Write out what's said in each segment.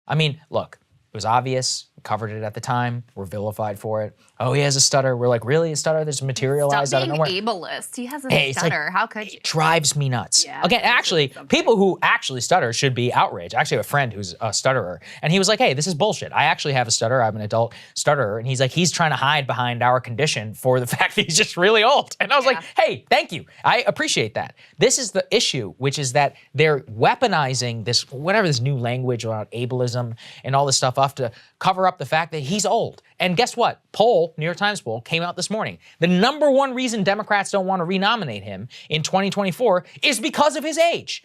I mean, look, it was obvious. We covered it at the time. We're vilified for it. Oh, he has a stutter. We're like, really? A stutter that's materialized out of nowhere? Stop being ableist. He has a stutter. Like, how could you? It drives me nuts. Yeah, again, actually, people who actually stutter should be outraged. I actually have a friend who's a stutterer, and he was like, hey, this is bullshit. I actually have a stutter. I'm an adult stutterer. And he's like, he's trying to hide behind our condition for the fact that he's just really old. And I was like, hey, thank you. I appreciate that. This is the issue, which is that they're weaponizing this, whatever this new language about ableism and all this stuff off to cover up the fact that he's old. And guess what? New York Times poll came out this morning. The number one reason Democrats don't want to renominate him in 2024 is because of his age.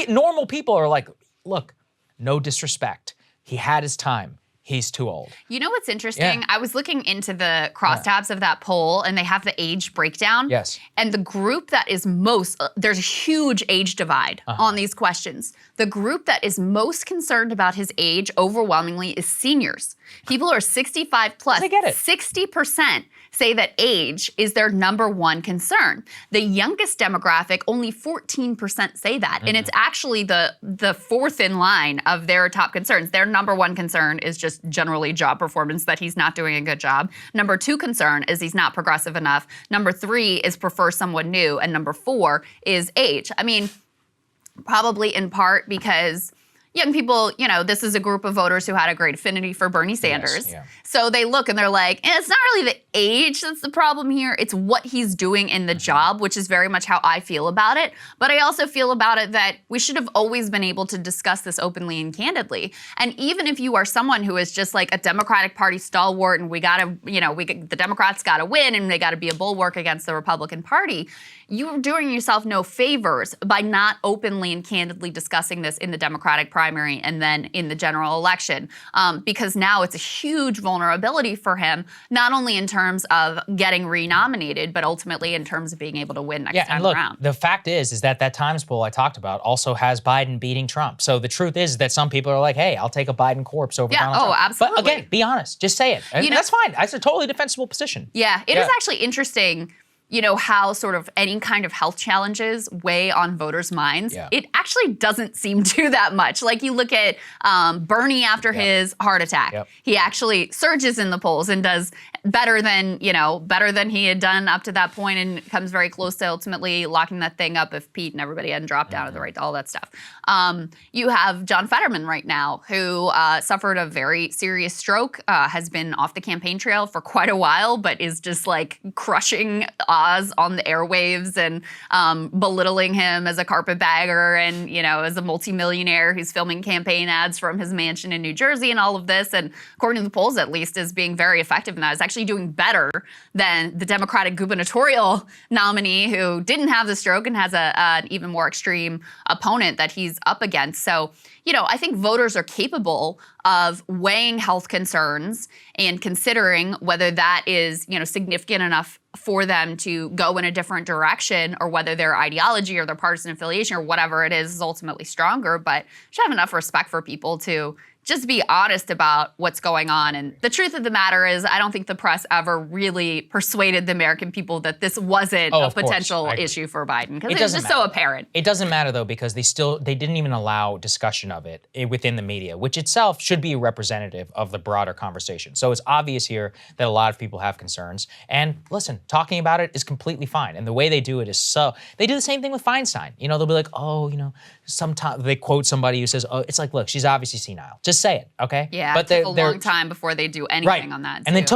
Normal people are like, look, no disrespect. He had his time. He's too old. You know what's interesting? I was looking into the crosstabs of that poll, and they have the age breakdown. Yes. And the group that is most, there's a huge age divide on these questions. The group that is most concerned about his age overwhelmingly is seniors. People who are 65 plus. I get it. 60% say that age is their number one concern. The youngest demographic, only 14% say that. And it's actually the fourth in line of their top concerns. Their number one concern is just generally job performance, that he's not doing a good job. Number two concern is he's not progressive enough. Number three is prefer someone new. And number four is age. I mean, probably in part because young people, you know, this is a group of voters who had a great affinity for Bernie Sanders. Yes, So they look and they're like, it's not really the age that's the problem here. It's what he's doing in the job, which is very much how I feel about it. But I also feel about it that we should have always been able to discuss this openly and candidly. And even if you are someone who is just like a Democratic Party stalwart and we gotta, you know, the Democrats gotta win and they gotta be a bulwark against the Republican Party, you're doing yourself no favors by not openly and candidly discussing this in the Democratic primary and then in the general election. Because now it's a huge vulnerability for him, not only in terms of getting renominated, but ultimately in terms of being able to win next time around. The fact is that Times poll I talked about also has Biden beating Trump. So the truth is that some people are like, hey, I'll take a Biden corpse over Donald Trump. Absolutely. But again, be honest, just say it. You know, that's fine. That's a totally defensible position. Yeah, it is actually interesting, you know, how sort of any kind of health challenges weigh on voters' minds. It actually doesn't seem to that much. Like you look at Bernie after his heart attack. He actually surges in the polls and does better than, you know, better than he had done up to that point and comes very close to ultimately locking that thing up if Pete and everybody hadn't dropped out of the right, all that stuff. You have John Fetterman right now who suffered a very serious stroke, has been off the campaign trail for quite a while, but is just like crushing Oz on the airwaves and belittling him as a carpetbagger and, you know, as a multimillionaire who's filming campaign ads from his mansion in New Jersey and all of this. And according to the polls, at least, is being very effective in that. Is actually doing better than the Democratic gubernatorial nominee who didn't have the stroke and has an even more extreme opponent that he's up against. So, you know, I think voters are capable of weighing health concerns and considering whether that is, you know, significant enough for them to go in a different direction or whether their ideology or their partisan affiliation or whatever it is ultimately stronger. But should have enough respect for people to just be honest about what's going on. And the truth of the matter is, I don't think the press ever really persuaded the American people that this wasn't a potential issue for Biden, because it was just so apparent. It doesn't matter, though, because they didn't even allow discussion of it within the media, which itself should be representative of the broader conversation. So it's obvious here that a lot of people have concerns. And listen, talking about it is completely fine. And the way they do it is they do the same thing with Feinstein. You know, they'll be like, oh, you know, sometimes they quote somebody who says, oh, it's like, look, she's obviously senile. Just say it, okay? Yeah, but it took a long time before they do anything on that. And then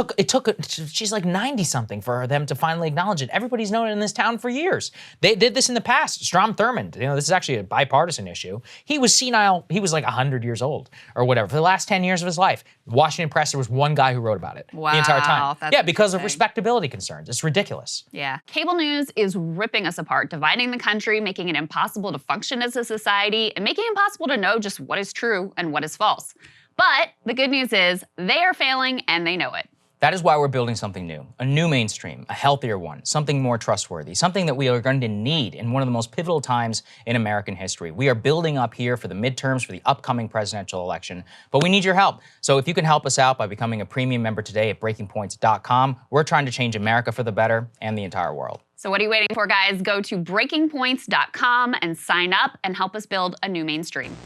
she's like 90 something for them to finally acknowledge it. Everybody's known it in this town for years. They did this in the past. Strom Thurmond, you know, this is actually a bipartisan issue. He was senile. He was like 100 years old or whatever for the last 10 years of his life. Washington Press, there was one guy who wrote about it the entire time. Yeah, because of respectability concerns. It's ridiculous. Yeah. Cable news is ripping us apart, dividing the country, making it impossible to function as a society, and making it impossible to know just what is true and what is false. But the good news is they are failing and they know it. That is why we're building something new, a new mainstream, a healthier one, something more trustworthy, something that we are going to need in one of the most pivotal times in American history. We are building up here for the midterms, for the upcoming presidential election, but we need your help. So if you can help us out by becoming a premium member today at breakingpoints.com, we're trying to change America for the better and the entire world. So what are you waiting for, guys? Go to breakingpoints.com and sign up and help us build a new mainstream.